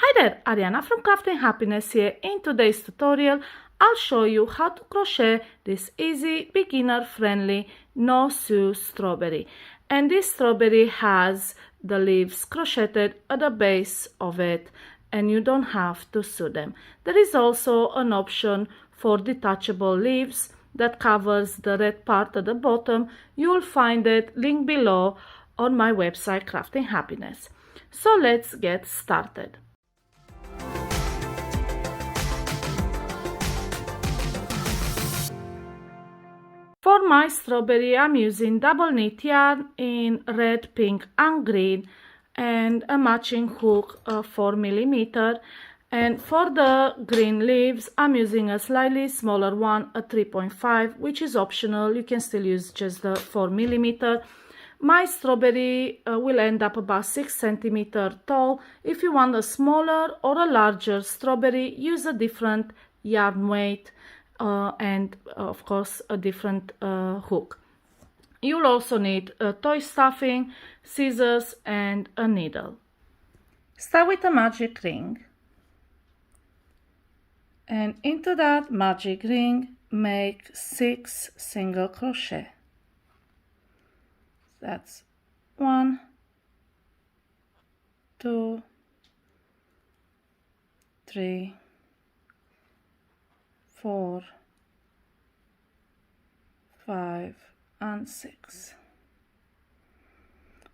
Hi there, Ariana from Crafting Happiness here. In today's tutorial, I'll show you how to crochet this easy, beginner-friendly No Sew Strawberry. And this strawberry has the leaves crocheted at the base of it, and you don't have to sew them. There is also an option for detachable leaves that covers the red part at the bottom. You will find it linked below on my website, Crafting Happiness. So let's get started. For my strawberry, I'm using double knit yarn in red, pink and green and a matching hook of 4mm. And for the green leaves, I'm using a slightly smaller one, a 3.5, which is optional. You can still use just the 4mm. My strawberry will end up about 6 centimeters tall. If you want a smaller or a larger strawberry, use a different yarn weight. And of course a different hook. You'll also need toy stuffing, scissors and a needle. Start with a magic ring, and into that magic ring make 6 single crochet. That's 1, 2, 3, 4, 5 and 6.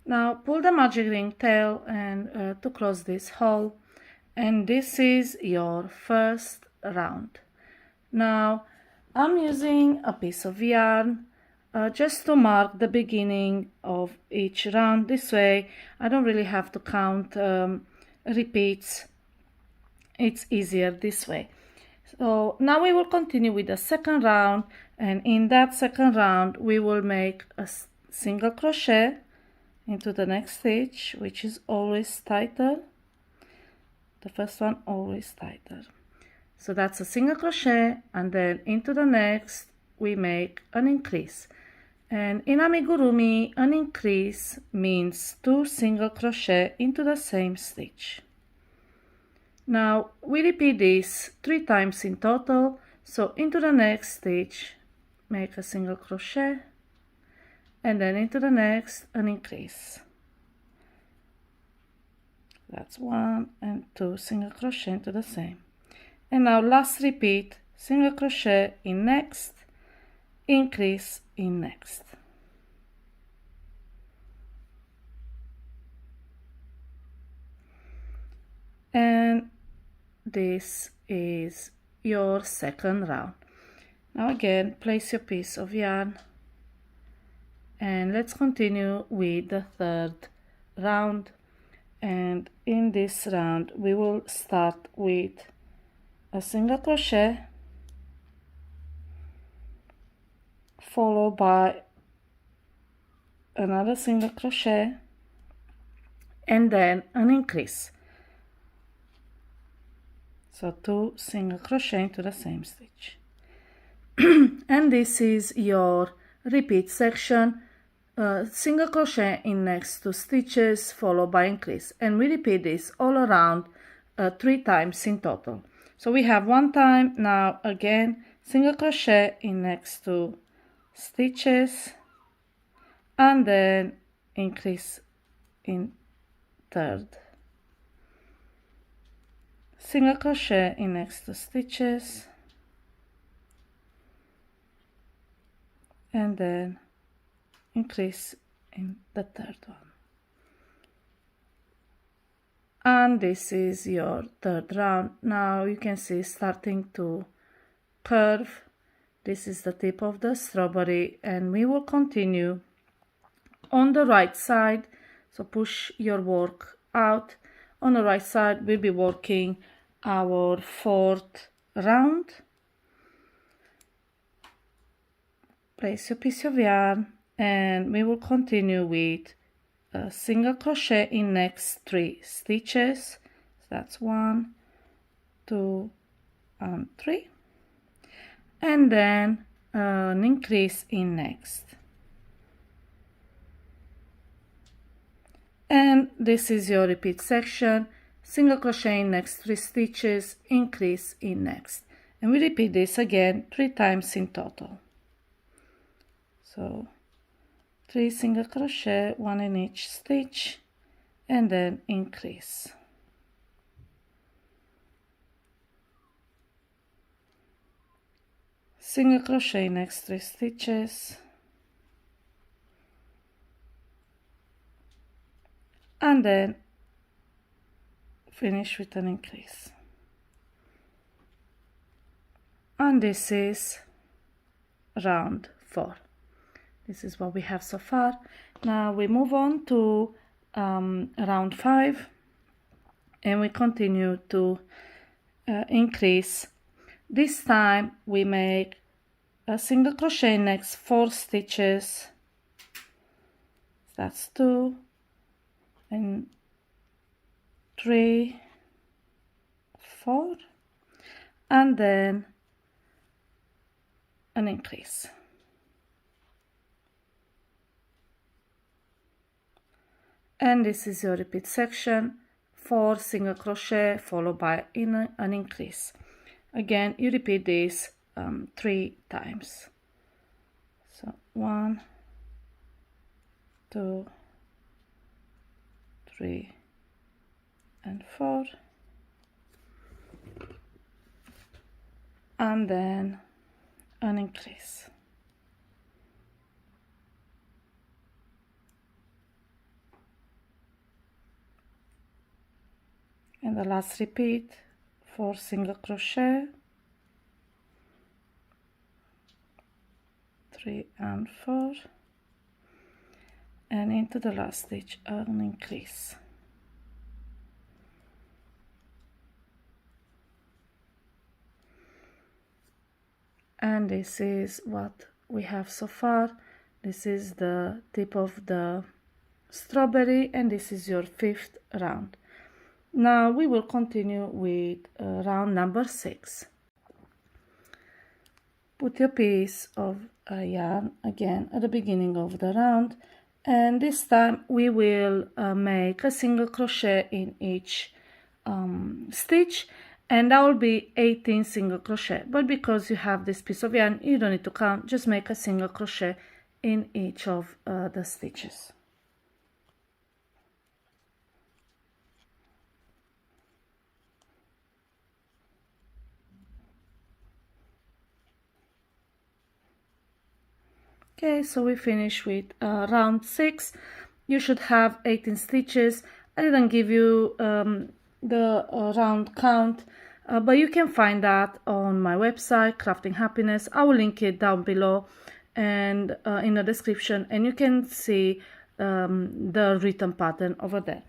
Now pull the magic ring tail and to close this hole, and this is your first round. Now I'm using a piece of yarn just to mark the beginning of each round. This way I don't really have to count repeats. It's easier this way. So now we will continue with the second round, and in that second round we will make a single crochet into the next stitch, which is always tighter. The first one always tighter. So that's a single crochet, and then into the next we make an increase. And in amigurumi, an increase means 2 single crochet into the same stitch. Now we repeat this 3 times in total. So into the next stitch make a single crochet, and then into the next an increase. That's 1 and 2 single crochet into the same. And now last repeat, single crochet in next, increase in next. And this is your second round. Now again, place your piece of yarn, and let's continue with the third round. And in this round we will start with a single crochet followed by another single crochet and then an increase. So 2 single crochet into the same stitch. And this is your repeat section. Single crochet in next 2 stitches followed by increase, and we repeat this all around 3 times in total. So we have 1 time. Now again, single crochet in next 2 stitches and then increase in third. Single crochet in next 2 stitches and then increase in the third one. And this is your third round. Now you can see starting to curve. This is the tip of the strawberry, and we will continue on the right side. So push your work out. On the right side we'll be working our 4th round. Place your piece of yarn, and we will continue with a single crochet in next 3 stitches. So that's 1, 2 and 3, and then an increase in next. And this is your repeat section. single crochet in next 3 stitches, increase in next, and we repeat this again 3 times in total. So 3 single crochet, 1 in each stitch, and then increase. Single crochet next 3 stitches, and then finish with an increase. And this is round 4. This is what we have so far. Now we move on to round 5, and we continue to increase. This time we make a single crochet next 4 stitches. That's 2 and 3, 4, and then an increase. And this is your repeat section, 4 single crochet followed by an increase. Again, you repeat this 3 times. So 1, 2, 3, and 4, and then an increase. And the last repeat, 4 single crochet, 3 and 4, and into the last stitch an increase. And this is what we have so far. This is the tip of the strawberry, and this is your 5th round. Now we will continue with round number 6. Put your piece of yarn again at the beginning of the round, and this time we will make a single crochet in each stitch, and that will be 18 single crochet. But because you have this piece of yarn, you don't need to count, just make a single crochet in each of the stitches. Okay, so we finish with round 6. You should have 18 stitches. I didn't give you the round count, but you can find that on my website, Crafting Happiness. I will link it down below and in the description, and you can see the written pattern over there.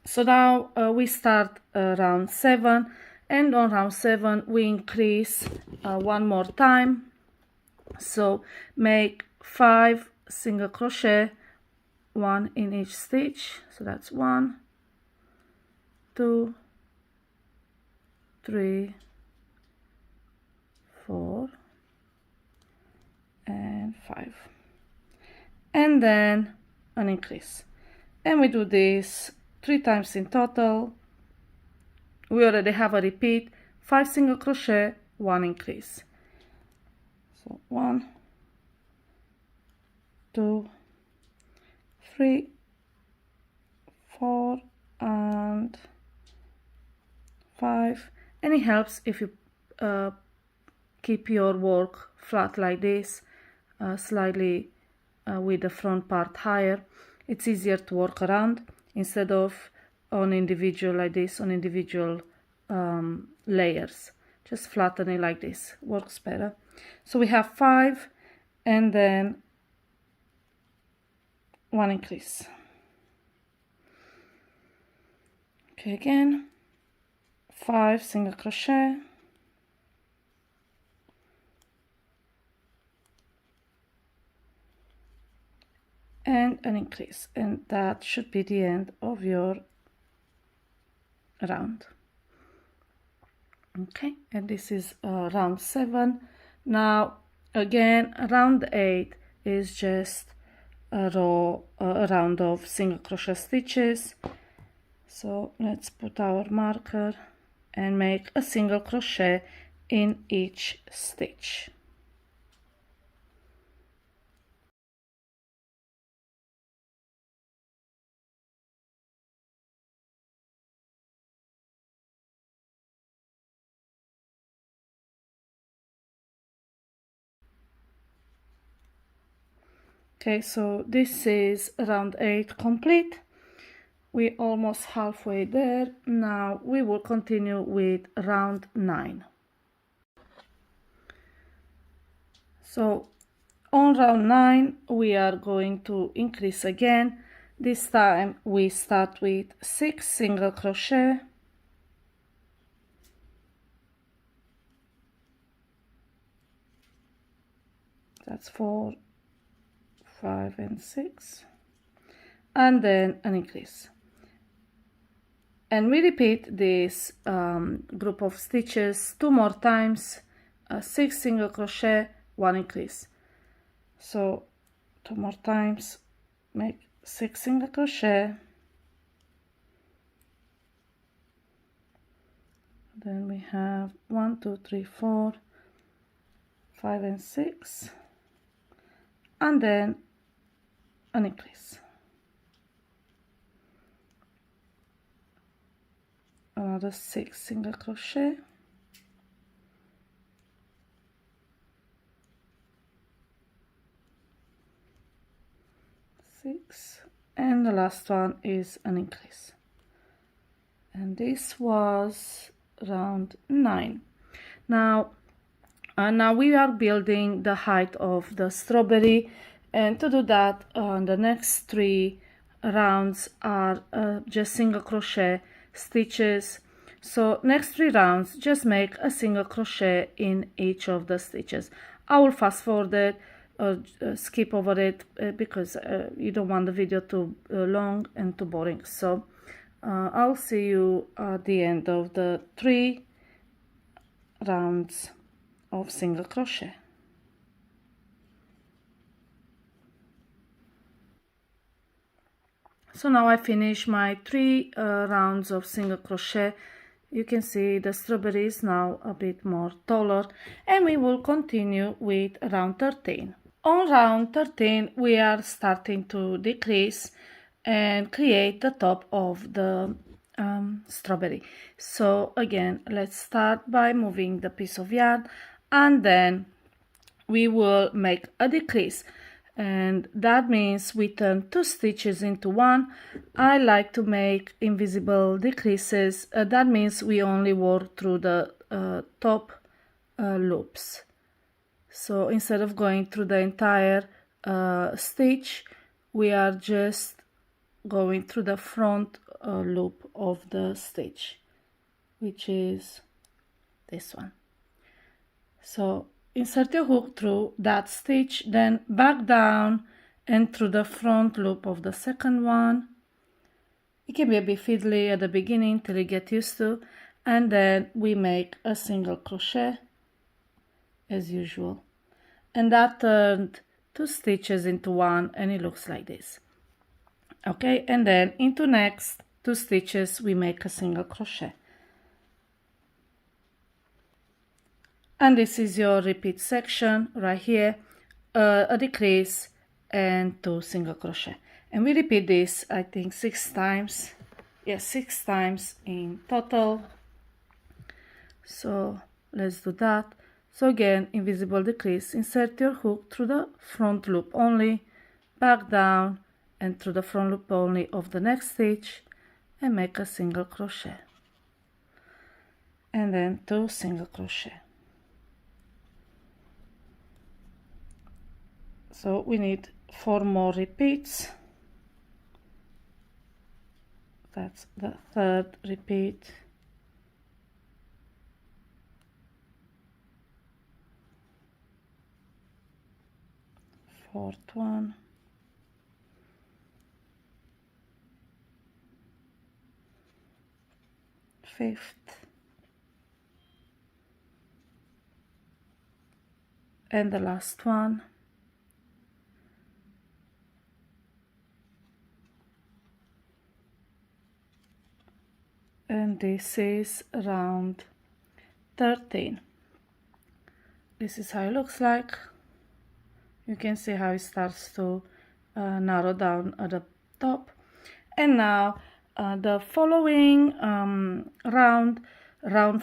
So now we start round 7, and on round 7 we increase one more time. So make 5 single crochet, 1 in each stitch. So that's 1, 2, 3, 4, and 5, and then an increase. And we do this 3 times in total. We already have a repeat, 5 single crochet, 1 increase. So 1, 2, 3, 4, and 5. And it helps if you keep your work flat like this, slightly with the front part higher. It's easier to work around instead of on individual like this, on individual layers. Just flatten it like this, works better. So we have 5 and then 1 increase. Okay, again 5 single crochet, and an increase, and that should be the end of your round. Okay, and this is round 7. Now again, round 8 is just a round of single crochet stitches. So let's put our marker and make a single crochet in each stitch. Okay, so this is round 8 complete. We're almost halfway there. Now we will continue with round 9. So on round 9 we are going to increase again. This time we start with 6 single crochet, that's 4, 5 and 6, and then an increase. And we repeat this group of stitches 2 more times, 6 single crochet, 1 increase. So 2 more times, make 6 single crochet, then we have 1, 2, 3, 4, 5 and 6, and then an increase. Another 6 single crochet, and the last one is an increase. And this was round 9. Now we are building the height of the strawberry, and to do that the next 3 rounds are just single crochet stitches. So next 3 rounds just make a single crochet in each of the stitches. I will fast forward it or skip over it because you don't want the video too long and too boring. So I'll see you at the end of the 3 rounds of single crochet. So now I finish my 3 rounds of single crochet. You can see the strawberry is now a bit more taller, and we will continue with round 13. On round 13 we are starting to decrease and create the top of the strawberry. So again, let's start by moving the piece of yarn, and then we will make a decrease, and that means we turn 2 stitches into 1. I like to make invisible decreases. That means we only work through the top loops. So instead of going through the entire stitch, we are just going through the front loop of the stitch, which is this one. So insert your hook through that stitch, then back down and through the front loop of the second one. It can be a bit fiddly at the beginning till you get used to, and then we make a single crochet as usual, and that turned 2 stitches into 1, and it looks like this. Okay, and then into next 2 stitches we make a single crochet, and this is your repeat section right here, a decrease and 2 single crochet, and we repeat this I think 6 times. Yes, 6 times in total. So let's do that. So again, invisible decrease, insert your hook through the front loop only, back down and through the front loop only of the next stitch, and make a single crochet, and then 2 single crochet. So we need 4 more repeats. That's the 3rd repeat. Fourth one, fifth, and the last one. and this is round 13. This is how it looks like. You can see how it starts to narrow down at the top. And now the following round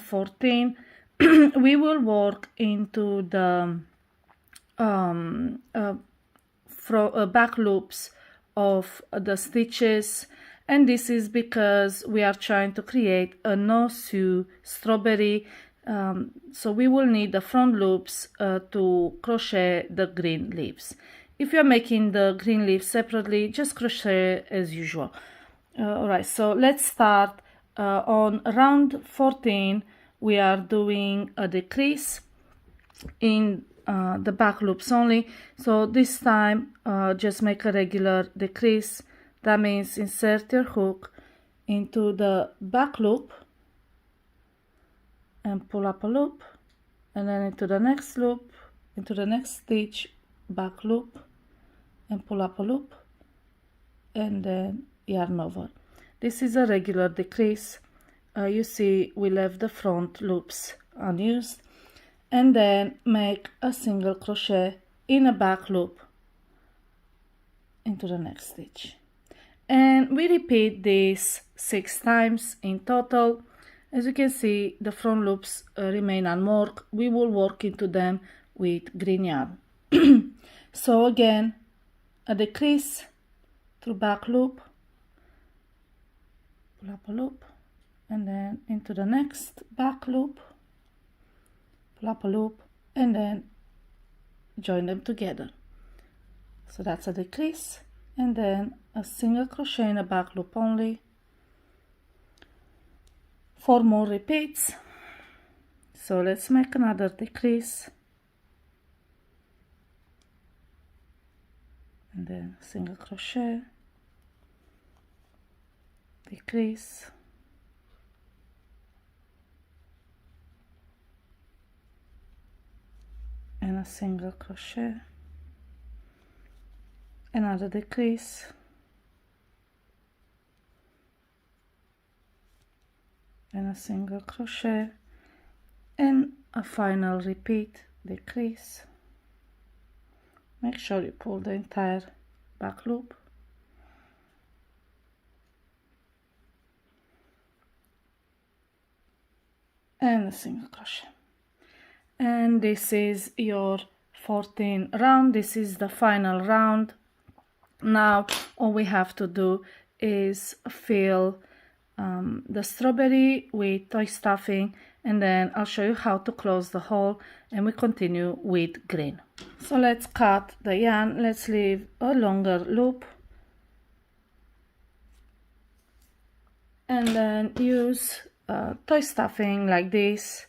14, we will work into the back loops of the stitches, and this is because we are trying to create a No Sew Strawberry. So we will need the front loops to crochet the green leaves. If you're making the green leaves separately, just crochet as usual. Alright, so let's start. On round 14, we are doing a decrease in the back loops only. So this time, just make a regular decrease. That means insert your hook into the back loop and pull up a loop, and then into the next loop, into the next stitch, back loop and pull up a loop, and then yarn over. This is a regular decrease. You see we left the front loops unused, and then make a single crochet in a back loop into the next stitch, and we repeat this 6 times in total. As you can see, the front loops remain unworked. We will work into them with green yarn. So again, a decrease through back loop, pull up a loop, and then into the next back loop, pull up a loop, and then join them together. So that's a decrease, and then a single crochet in a back loop only. 4 more repeats. So let's make another decrease, and then single crochet, decrease, and a single crochet, another decrease, and a single crochet, and a final repeat, decrease. Make sure you pull the entire back loop, and a single crochet. And this is your 14th round. This is the final round. Now all we have to do is fill the strawberry with toy stuffing, and then I'll show you how to close the hole, and we continue with green. So let's cut the yarn. Let's leave a longer loop, and then use toy stuffing like this.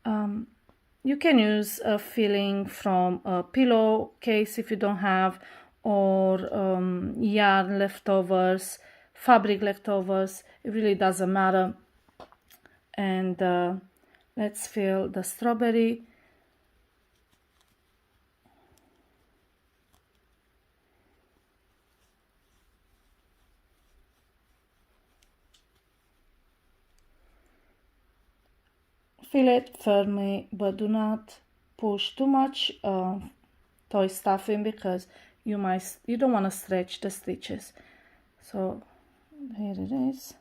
You can use a filling from a pillowcase if you don't have, or yarn leftovers, fabric leftovers. It really doesn't matter. And let's fill the strawberry. Fill it firmly, but do not push too much toy stuffing, because you don't want to stretch the stitches. So here it is.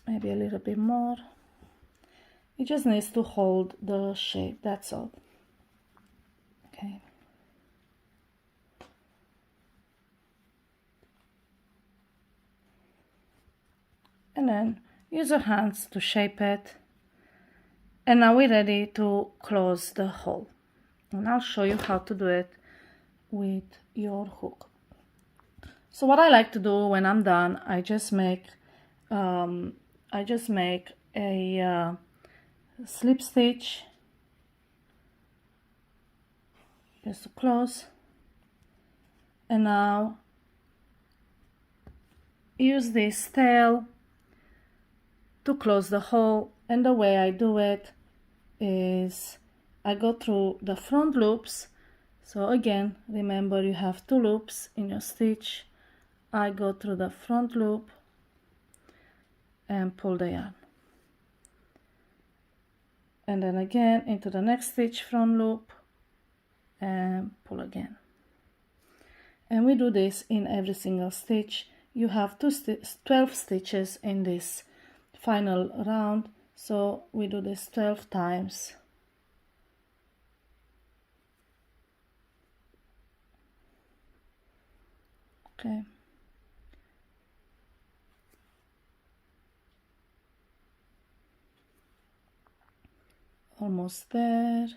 Maybe a little bit more. It just needs to hold the shape, that's all. Okay. And then use your hands to shape it. And now we're ready to close the hole. And I'll show you how to do it with your hook. So what I like to do when I'm done, I just make a slip stitch just to close, and now use this tail to close the hole. And the way I do it is I go through the front loops. So again, remember you have 2 loops in your stitch. I go through the front loop and pull the yarn, and then again into the next stitch front loop and pull again. And we do this in every single stitch. You have 12 stitches in this final round, so we do this 12 times. Okay. Almost there.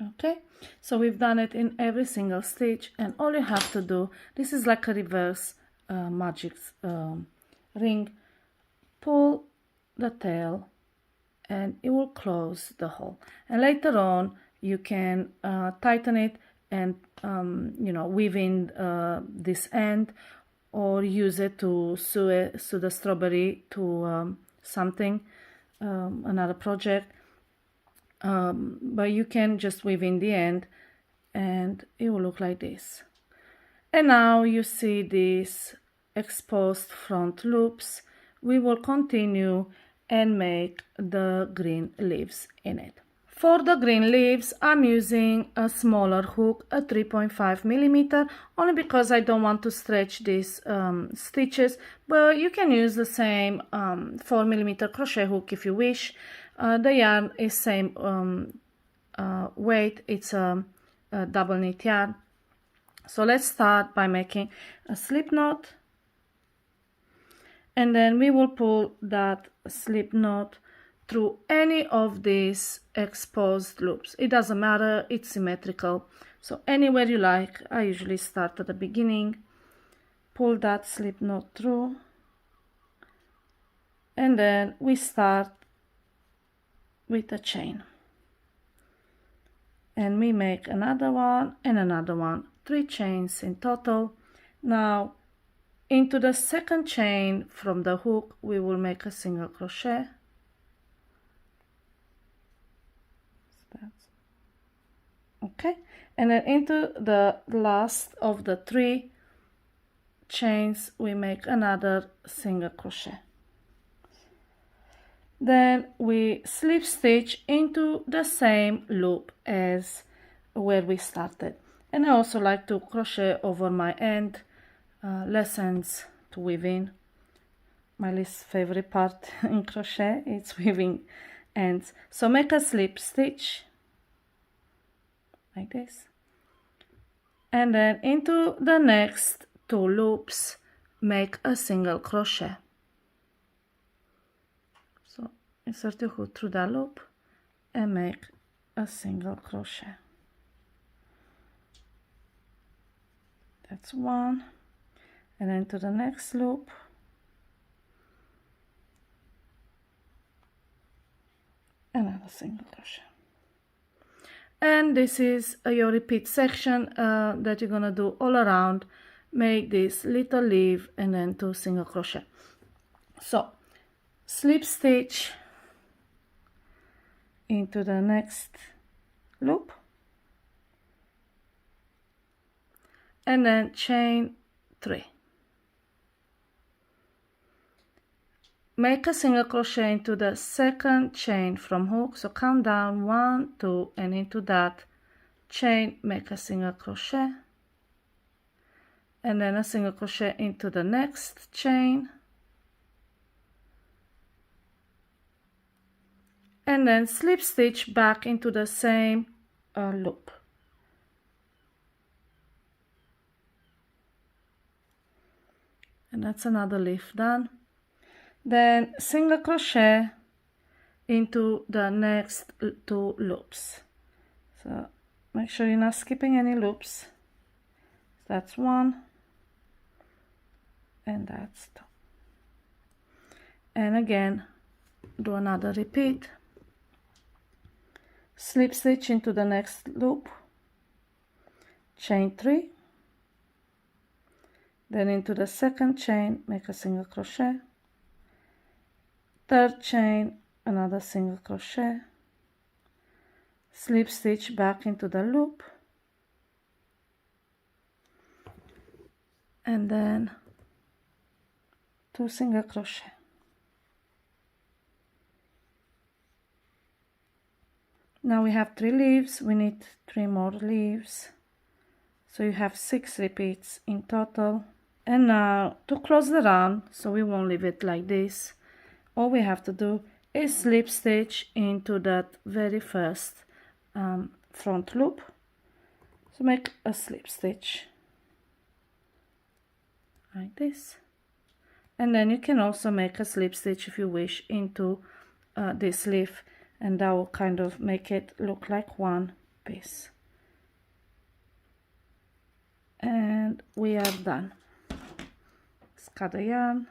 Okay, so we've done it in every single stitch, and all you have to do, this is like a reverse magic ring, pull the tail and it will close the hole, and later on you can tighten it and you know, weave in this end, or use it to sew the strawberry to something, another project. But you can just weave in the end and it will look like this. And now you see these exposed front loops. We will continue and make the green leaves in it. For the green leaves, I'm using a smaller hook, a 3.5 millimeter, only because I don't want to stretch these stitches, but you can use the same 4 millimeter crochet hook if you wish. The yarn is same weight, it's a double knit yarn. So let's start by making a slip knot, and then we will pull that slip knot through any of these exposed loops. It doesn't matter, it's symmetrical, so anywhere you like. I usually start at the beginning, pull that slip knot through, and then we start with a chain, and we make another one and another one, 3 chains in total. Now into the second chain from the hook we will make a single crochet. Okay, and then into the last of the 3 chains we make another single crochet. Then we slip stitch into the same loop as where we started, and I also like to crochet over my end, less ends to weave in. My least favorite part in crochet is weaving ends. So make a slip stitch like this, and then into the next 2 loops make a single crochet. So insert your hook through that loop and make a single crochet. That's one, and then to the next loop another single crochet. And this is your repeat section that you're gonna do all around. Make this little leaf and then 2 single crochet. So slip stitch into the next loop, and then chain 3. Make a single crochet into the second chain from hook, so count down 1, 2, and into that chain make a single crochet, and then a single crochet into the next chain, and then slip stitch back into the same loop. And that's another leaf done. Then single crochet into the next 2 loops. So make sure you're not skipping any loops. That's 1 and that's 2. And again do another repeat. Slip stitch into the next loop, chain 3, then into the second chain make a single crochet, third chain another single crochet, slip stitch back into the loop, and then 2 single crochet. Now we have 3 leaves, we need 3 more leaves, so you have 6 repeats in total. And now to close the round, so we won't leave it like this, all we have to do is slip stitch into that very first front loop. So make a slip stitch like this, and then you can also make a slip stitch if you wish into this leaf, and that will kind of make it look like one piece. And we are done. Let's cut the yarn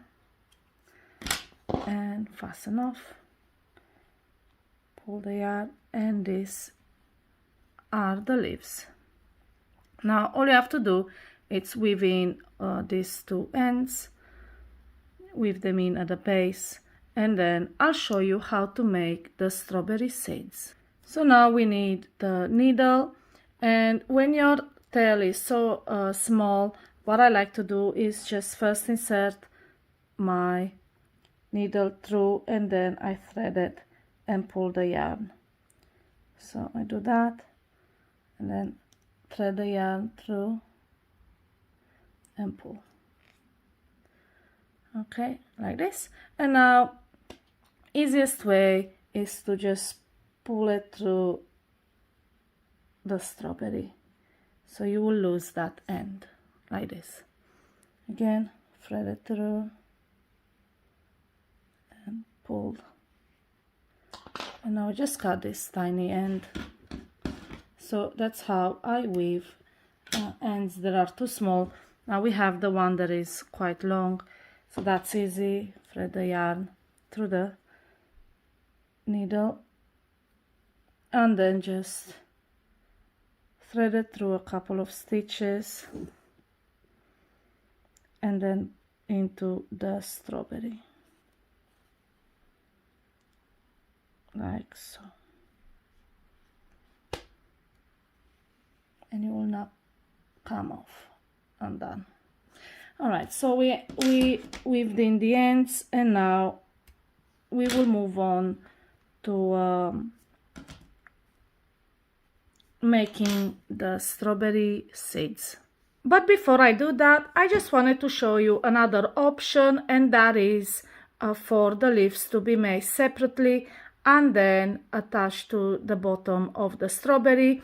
and fasten off, pull the yarn, and these are the leaves. Now all you have to do is weave in these 2 ends, weave them in at the base, and then I'll show you how to make the strawberry seeds. So now we need the needle, and when your tail is so small, what I like to do is just first insert my needle through, and then I thread it and pull the yarn. So I do that, and then thread the yarn through and pull. Okay, like this. And now easiest way is to just pull it through the strawberry, so you will lose that end like this. Again, thread it through and pull, and now just cut this tiny end. So that's how I weave ends that are too small. Now we have the one that is quite long, so that's easy. Thread the yarn through the needle, and then just thread it through a couple of stitches, and then into the strawberry, like so. And it will not come off. I'm done. All right, so we weaved in the ends, and now we will move on to making the strawberry seeds. But before I do that, I just wanted to show you another option, and that is for the leaves to be made separately and then attached to the bottom of the strawberry.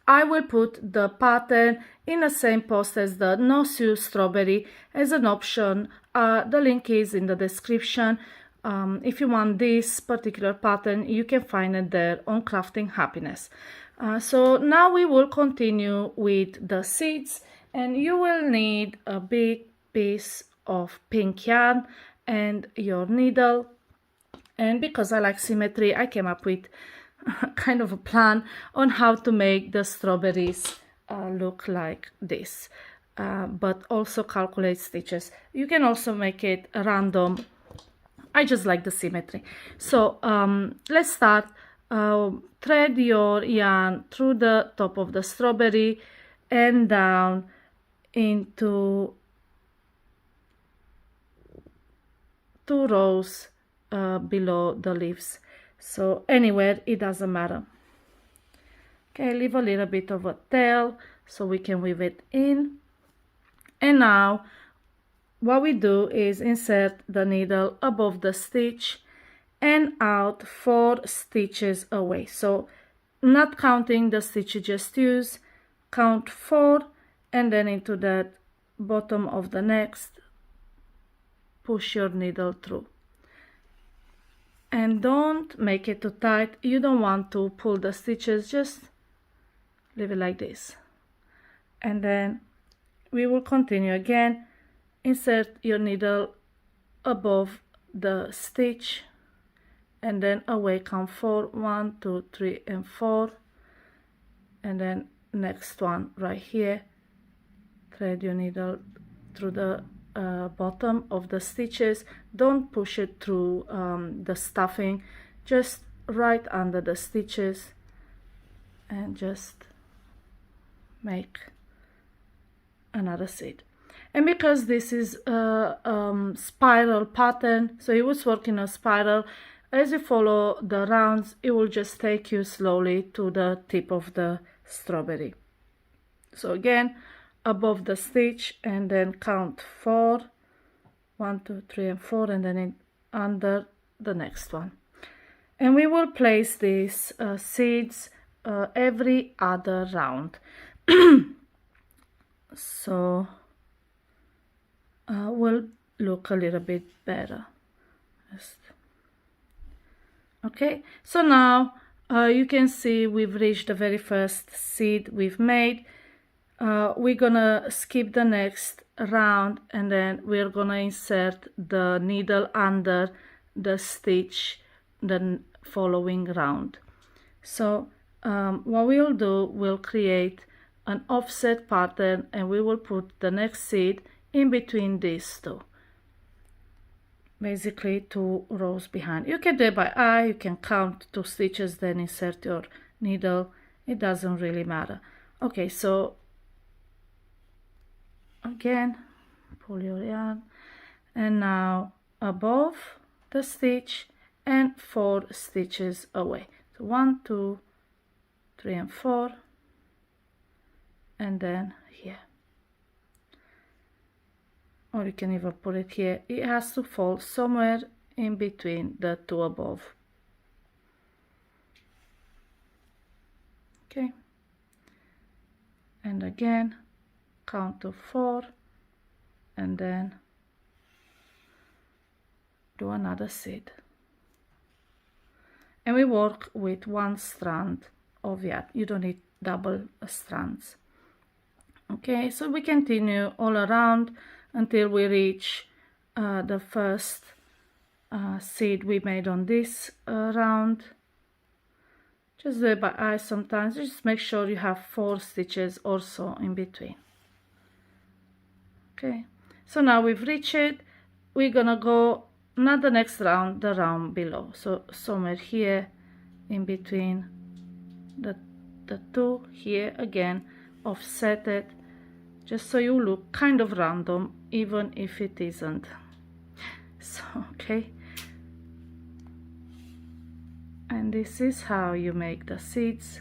I will put the pattern in the same post as the No Sew Strawberry as an option. The link is in the description. If you want this particular pattern, you can find it there on Crafting Happiness. So now we will continue with the seeds, and you will need a big piece of pink yarn and your needle. And because I like symmetry, I came up with kind of a plan on how to make the strawberries look like this, but also calculate stitches. You can also make it random. I just like the symmetry. So let's start. Thread your yarn through the top of the strawberry and down into 2 rows below the leaves. So anywhere, it doesn't matter. Okay, leave a little bit of a tail so we can weave it in. And now what we do is insert the needle above the stitch and out 4 stitches away. So not counting the stitch you just used, count 4, and then into that bottom of the next, push your needle through. And don't make it too tight. You don't want to pull the stitches, just leave it like this. And then we will continue again. Insert your needle above the stitch and then away, count 4, 1, 2, 3, and 4. And then next one right here, thread your needle through the bottom of the stitches. Don't push it through the stuffing, just right under the stitches, and just make another seed. And because this is a spiral pattern, so it was working a spiral, as you follow the rounds, it will just take you slowly to the tip of the strawberry. So again, above the stitch, and then count 4, 1, 2, 3, and 4, and then under the next one. And we will place these seeds every other round. So will look a little bit better. Okay, so now you can see we've reached the very first seed we've made. We're gonna skip the next round, and then we're gonna insert the needle under the stitch the following round. So what we'll do, we'll create an offset pattern, and we will put the next seed in between these two, basically 2 rows behind. You can do it by eye, you can count 2 stitches, then insert your needle, it doesn't really matter. Okay, so again, pull your yarn, and now above the stitch and 4 stitches away. So 1, 2, 3, and 4, and then here. Or you can even put it here. It has to fall somewhere in between the 2 above. Okay. And again, count to 4, and then do another seed. And we work with 1 strand of yarn. You don't need double strands. Okay, so we continue all around until we reach the first seed we made on this round. Just do it by eye sometimes. Just make sure you have 4 stitches also in between. Okay, so now we've reached it. We're gonna go not the next round, the round below. So somewhere here in between the 2 here, again offset it, just so you look kind of random, even if it isn't. So okay, and this is how you make the seeds.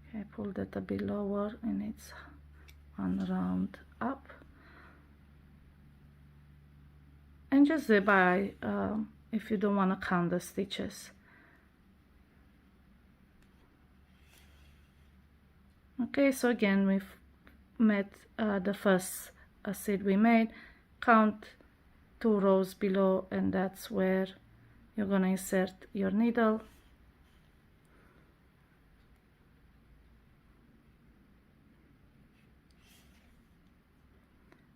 Okay, pull that a bit lower, and it's 1 round up, and just do it by if you don't want to count the stitches. Okay, so again we've met the first seed we made. Count 2 rows below, and that's where you're going to insert your needle.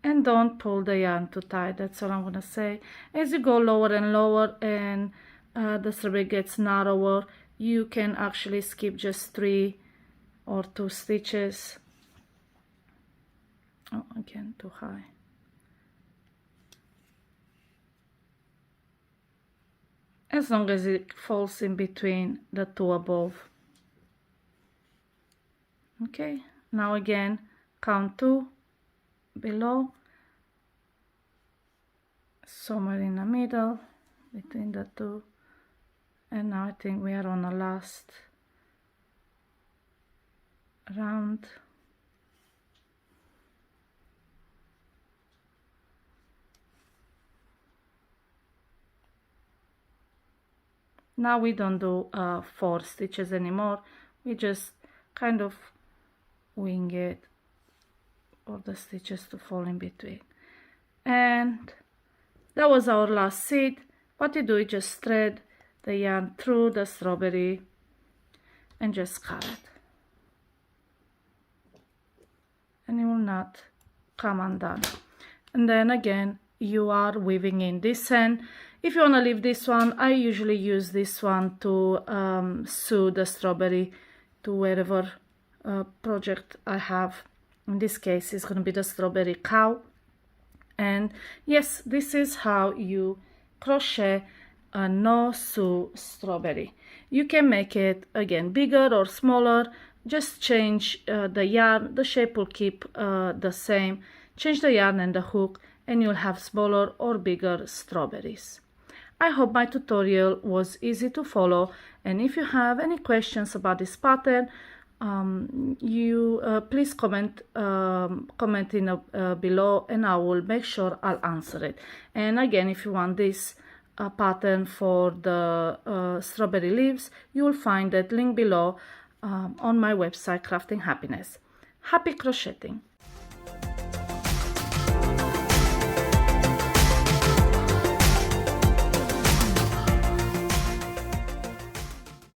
And don't pull the yarn too tight, that's all I'm going to say. As you go lower and lower, and the strawberry gets narrower, you can actually skip just 3 or 2 stitches. Oh, again, too high. As long as it falls in between the 2 above. Okay, now again, count 2 below, somewhere in the middle between the 2, and now I think we are on the last round. Now we don't do 4 stitches anymore, we just kind of wing it, or the stitches to fall in between. And that was our last seed. What you do is just thread the yarn through the strawberry and just cut it, and it will not come undone. And then again you are weaving in this end. If you want to leave this one, I usually use this one to sew the strawberry to wherever project I have. In this case it's going to be the strawberry cow. And yes, this is how you crochet a No Sew Strawberry. You can make it again bigger or smaller. Just change the yarn. The shape will keep the same. Change the yarn and the hook and you'll have smaller or bigger strawberries. I hope my tutorial was easy to follow, and if you have any questions about this pattern, please comment in below, and I will make sure I'll answer it. And again, if you want this pattern for the strawberry leaves, you will find that link below on my website, Crafting Happiness. Happy crocheting!